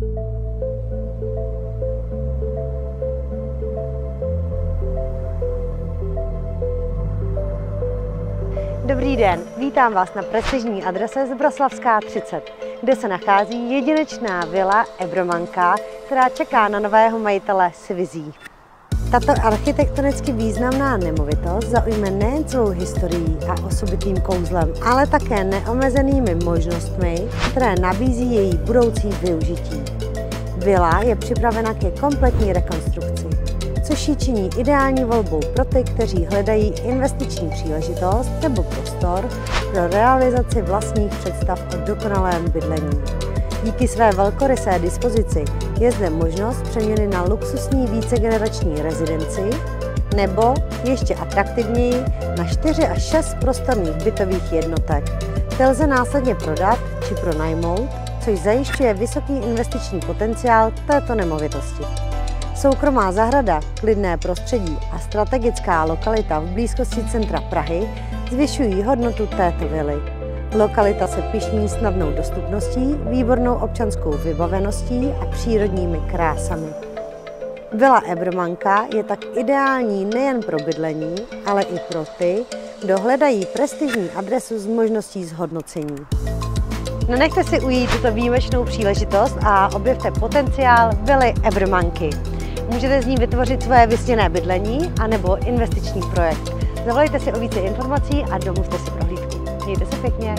Dobrý den, vítám vás na prestižní adrese Zbroslavská 30, kde se nachází jedinečná vila Ebromanka, která čeká na nového majitele s vizí. Tato architektonicky významná nemovitost zaujme nejen svou historií a osobitým kouzlem, ale také neomezenými možnostmi, které nabízí její budoucí využití. Vila je připravena ke kompletní rekonstrukci, což ji činí ideální volbou pro ty, kteří hledají investiční příležitost nebo prostor pro realizaci vlastních představ o dokonalém bydlení. Díky své velkorysé dispozici je zde možnost přeměny na luxusní vícegenerační rezidenci nebo ještě atraktivněji na 4 až 6 prostorných bytových jednotek. Ty lze následně prodat či pronajmout, což zajišťuje vysoký investiční potenciál této nemovitosti. Soukromá zahrada, klidné prostředí a strategická lokalita v blízkosti centra Prahy zvyšují hodnotu této vily. Lokalita se pyšní snadnou dostupností, výbornou občanskou vybaveností a přírodními krásami. Vila Ebromanka je tak ideální nejen pro bydlení, ale i pro ty, kdo hledají prestižní adresu s možností zhodnocení. Nenechte si ujít tuto výjimečnou příležitost a objevte potenciál vily Ebromanky. Můžete z ní vytvořit svoje vysněné bydlení anebo investiční projekt. Zavolejte si o více informací a domluvte si prohlídku. Mějte se pěkně.